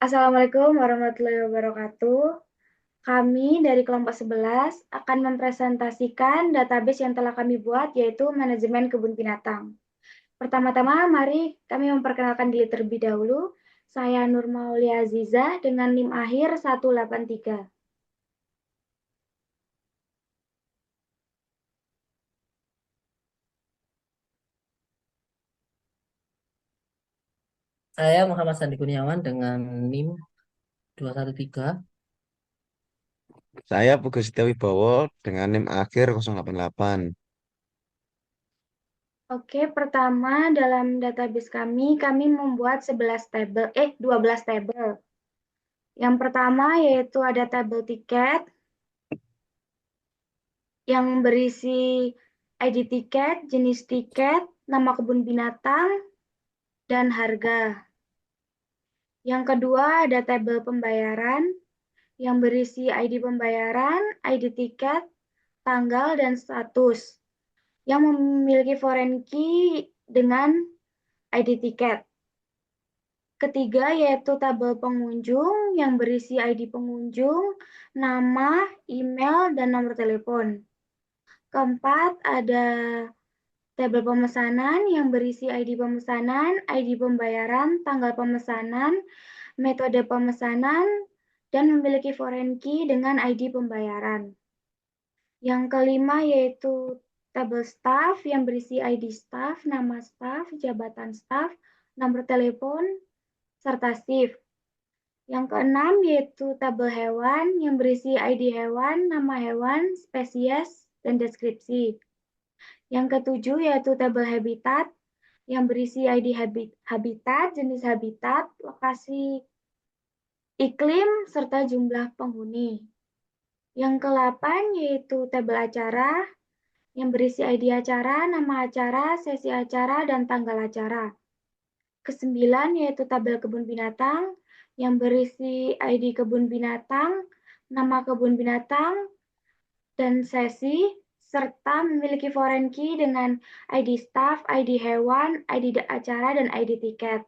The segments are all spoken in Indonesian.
Assalamualaikum warahmatullahi wabarakatuh. Kami dari kelompok 11 akan mempresentasikan database yang telah kami buat, yaitu manajemen kebun binatang. Pertama-tama, mari kami memperkenalkan diri terlebih dahulu. Saya Nur Maulia Aziza dengan NIM akhir 183. Saya Muhammad Sandi Kurniawan dengan NIM 213. Saya Pugu Setiawibowo dengan NIM akhir 088. Oke, pertama dalam database kami membuat 12 tabel. Yang pertama yaitu ada tabel tiket yang berisi ID tiket, jenis tiket, nama kebun binatang, dan harga. Yang kedua ada tabel pembayaran yang berisi ID pembayaran, ID tiket, tanggal, dan status yang memiliki foreign key dengan ID tiket. Ketiga yaitu tabel pengunjung yang berisi ID pengunjung, nama, email, dan nomor telepon. Keempat ada tabel pemesanan yang berisi ID pemesanan, ID pembayaran, tanggal pemesanan, metode pemesanan, dan memiliki foreign key dengan ID pembayaran. Yang kelima yaitu tabel staff yang berisi ID staff, nama staff, jabatan staff, nomor telepon, serta shift. Yang keenam yaitu tabel hewan yang berisi ID hewan, nama hewan, spesies, dan deskripsi. Yang ketujuh yaitu tabel habitat yang berisi ID habitat, jenis habitat, lokasi iklim, serta jumlah penghuni. Yang ke-8 yaitu tabel acara yang berisi ID acara, nama acara, sesi acara, dan tanggal acara. Kesembilan yaitu tabel kebun binatang yang berisi ID kebun binatang, nama kebun binatang, dan sesi, serta memiliki foreign key dengan ID staff, ID hewan, ID acara, dan ID tiket.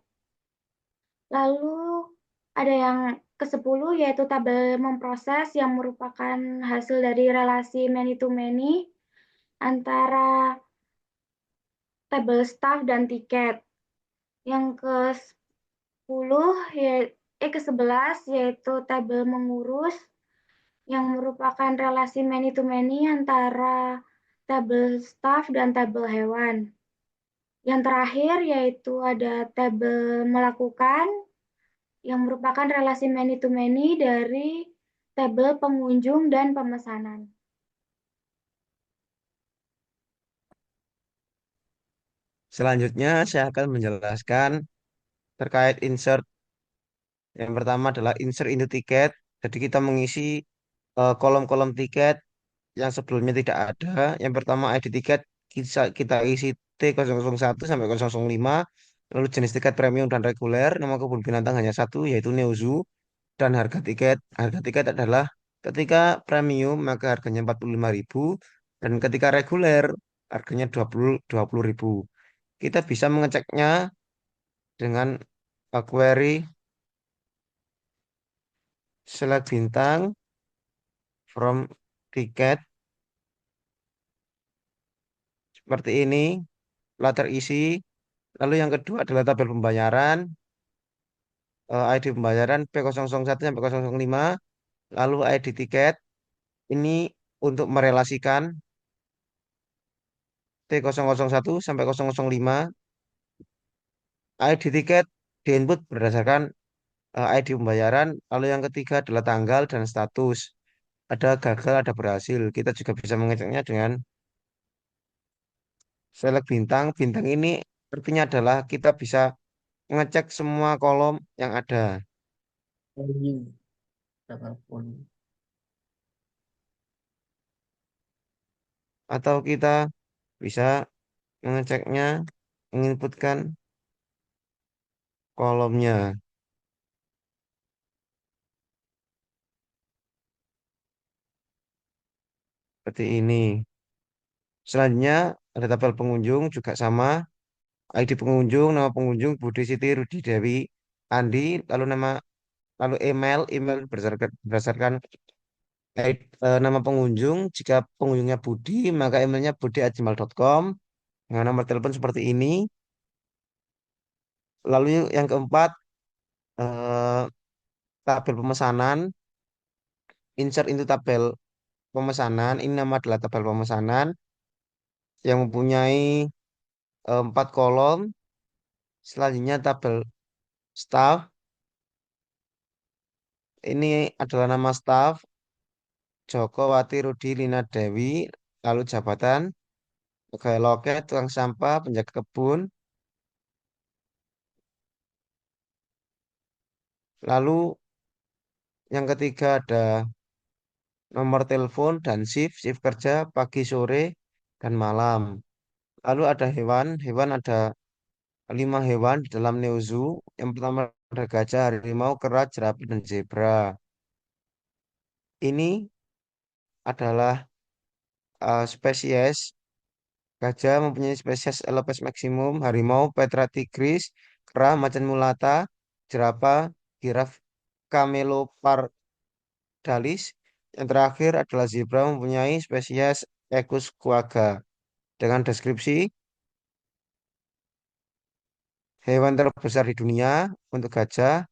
Lalu ada yang ke-10 yaitu tabel memproses yang merupakan hasil dari relasi many to many antara tabel staff dan tiket. Yang ke-10 ke-11 yaitu tabel mengurus yang merupakan relasi many to many antara tabel staff dan tabel hewan. Yang terakhir yaitu ada tabel melakukan yang merupakan relasi many to many dari tabel pengunjung dan pemesanan. Selanjutnya saya akan menjelaskan terkait insert. Yang pertama adalah insert into tiket. Jadi kita mengisi kolom-kolom tiket yang sebelumnya tidak ada. Yang pertama ID tiket kita isi T001 sampai 005. Lalu jenis tiket premium dan reguler. Nama kebun binatang hanya satu yaitu Neo Zoo. Dan harga tiket. Harga tiket adalah ketika premium maka harganya 45.000 dan ketika reguler harganya 20.000. Kita bisa mengeceknya dengan query select bintang from tiket seperti ini, telah terisi. Lalu yang kedua adalah tabel pembayaran, ID pembayaran P001 sampai 005, lalu ID tiket. Ini untuk merelasikan T001 sampai 005. ID tiket diinput berdasarkan ID pembayaran. Lalu yang ketiga adalah tanggal dan status. Ada gagal, ada berhasil. Kita juga bisa mengeceknya dengan select bintang. Bintang ini artinya adalah kita bisa mengecek semua kolom yang ada. Value apapun. Atau kita bisa mengeceknya, menginputkan kolomnya. Seperti ini. Selanjutnya ada tabel pengunjung juga sama. ID pengunjung, nama pengunjung Budi Siti Rudi Dewi Andi, lalu nama Lalu email berdasarkan nama pengunjung. Jika pengunjungnya Budi, maka emailnya budi@gmail.com dengan nomor telepon seperti ini. Lalu yang keempat, eh, tabel pemesanan. Insert into tabel pemesanan. Ini nama adalah tabel pemesanan yang mempunyai 4 kolom. Selanjutnya tabel staff. Ini adalah nama staff Joko Wati Rudi Lina Dewi. Lalu jabatan pegawai loket, tukang sampah, penjaga kebun. Lalu yang ketiga ada nomor telepon dan shift kerja pagi, sore, dan malam. Lalu ada hewan, hewan ada 5 hewan di dalam Neo Zoo. Yang pertama ada gajah, harimau, kera, jerapah, dan zebra. Ini adalah spesies. Gajah mempunyai spesies Elopes maximum, harimau Petra tigris, kera macan mulata, jerapah giraf camelopardalis. Yang terakhir adalah zebra mempunyai spesies Equus quagga. Dengan deskripsi hewan terbesar di dunia untuk gajah,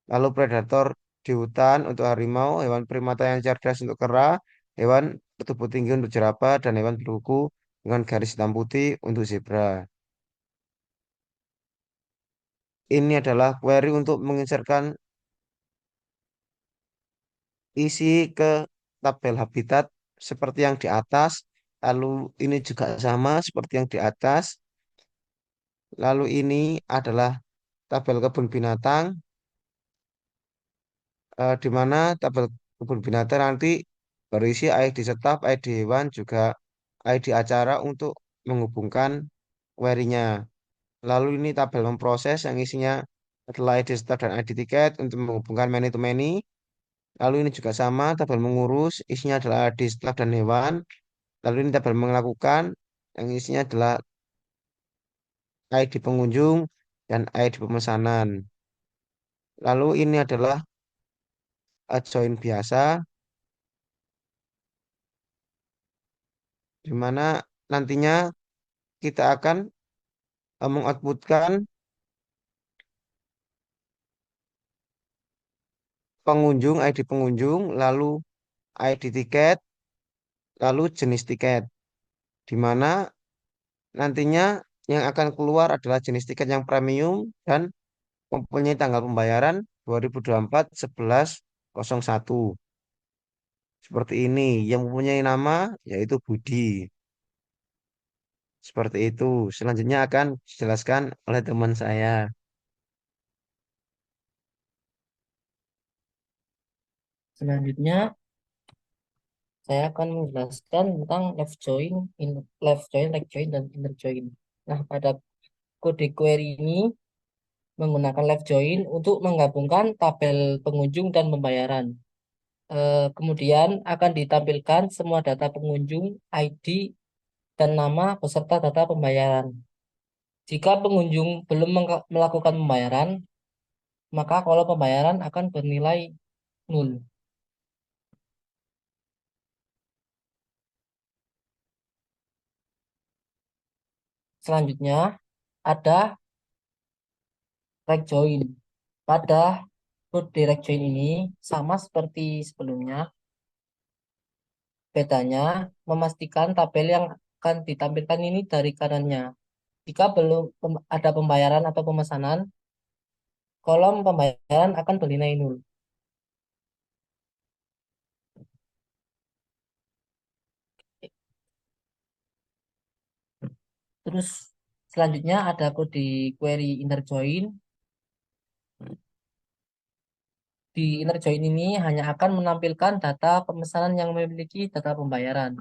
lalu predator di hutan untuk harimau, hewan primata yang cerdas untuk kera, hewan bertubuh tinggi untuk jerapah, dan hewan berkuku dengan garis hitam putih untuk zebra. Ini adalah query untuk menginsertkan isi ke tabel habitat seperti yang di atas. Lalu ini juga sama seperti yang di atas. Lalu ini adalah tabel kebun binatang, di mana tabel kebun binatang nanti berisi ID staf, ID hewan, juga ID acara untuk menghubungkan query-nya. Lalu ini tabel memproses yang isinya adalah ID staf dan ID tiket untuk menghubungkan many to many. Lalu ini juga sama, tabel mengurus, isinya adalah ID staf dan hewan. Lalu ini tabel melakukan, yang isinya adalah ID pengunjung dan ID pemesanan. Lalu ini adalah join biasa, di mana nantinya kita akan mengoutputkan pengunjung, ID pengunjung, lalu ID tiket, lalu jenis tiket, di mana nantinya yang akan keluar adalah jenis tiket yang premium dan mempunyai tanggal pembayaran 2024 11/01. Seperti ini, yang mempunyai nama yaitu Budi. Seperti itu. Selanjutnya akan dijelaskan oleh teman saya. Selanjutnya, saya akan menjelaskan tentang left join, right join, dan inner join. Nah, pada kode query ini menggunakan left join untuk menggabungkan tabel pengunjung dan pembayaran. Kemudian akan ditampilkan semua data pengunjung, ID, dan nama beserta data pembayaran. Jika pengunjung belum melakukan pembayaran, maka kolom pembayaran akan bernilai 0. Selanjutnya, ada right join. Pada kode direct join ini sama seperti sebelumnya, bedanya memastikan tabel yang akan ditampilkan ini dari kanannya. Jika belum ada pembayaran atau pemesanan, kolom pembayaran akan bernilai 0. Terus selanjutnya ada kode query inner join. Di inner join ini hanya akan menampilkan data pemesanan yang memiliki data pembayaran.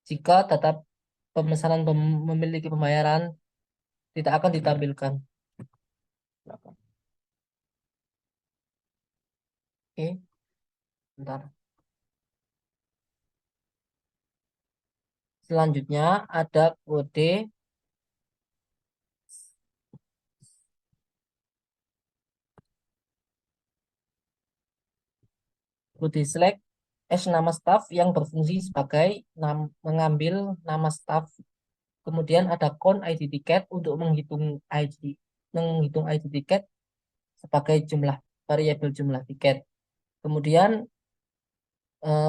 Jika data pemesanan memiliki pembayaran, tidak akan ditampilkan. Oke, bentar. Selanjutnya ada kode Body select as nama staff yang berfungsi sebagai mengambil nama staff. Kemudian ada count ID tiket untuk menghitung ID tiket sebagai jumlah variabel jumlah tiket. Kemudian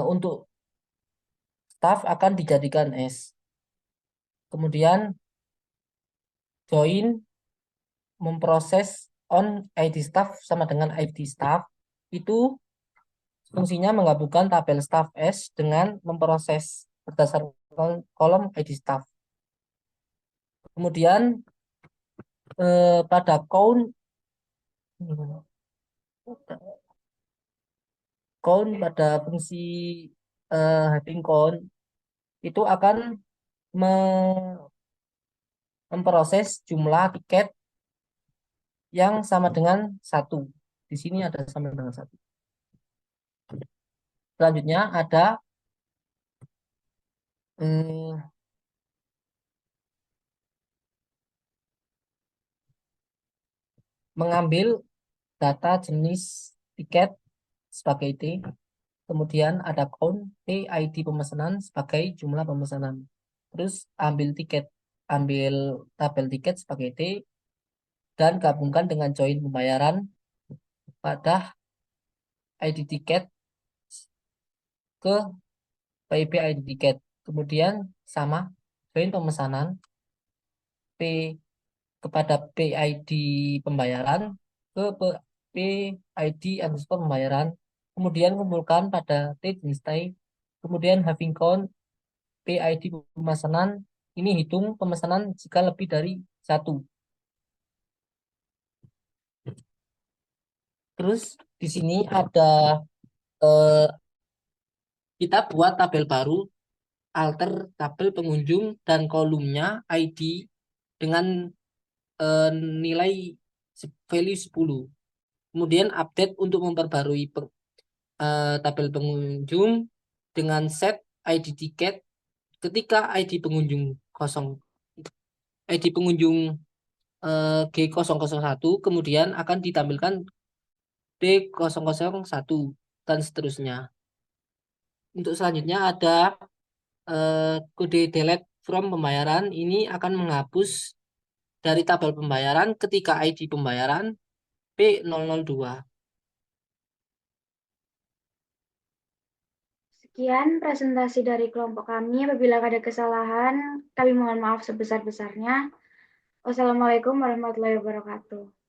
untuk staff akan dijadikan S. Kemudian join memproses on ID staff sama dengan ID staff itu fungsinya menggabungkan tabel staff S dengan memproses berdasarkan kolom ID staff. Kemudian pada count pada fungsi having count itu akan memproses jumlah tiket yang sama dengan 1. Di sini ada sama dengan 1. Selanjutnya ada mengambil data jenis tiket sebagai T. Kemudian ada count T ID pemesanan sebagai jumlah pemesanan. Terus ambil tabel tiket sebagai T dan gabungkan dengan join pembayaran pada ID tiket ke PIP ID tiket. Kemudian sama join pemesanan P kepada PID pembayaran ke PID underscore pembayaran. Kemudian kumpulkan pada T jenis T. Kemudian having count PID pemesanan ini hitung pemesanan jika lebih dari 1. Terus di sini ada eh, kita buat tabel baru alter tabel pengunjung dan kolomnya ID dengan nilai value 10. Kemudian update untuk memperbarui tabel pengunjung dengan set ID tiket ketika ID pengunjung kosong ID pengunjung G001 kemudian akan ditampilkan D001 dan seterusnya. Untuk selanjutnya ada kode delete from pembayaran ini akan menghapus dari tabel pembayaran ketika ID pembayaran P002. Sekian presentasi dari kelompok kami. Apabila ada kesalahan, kami mohon maaf sebesar-besarnya. Wassalamualaikum warahmatullahi wabarakatuh.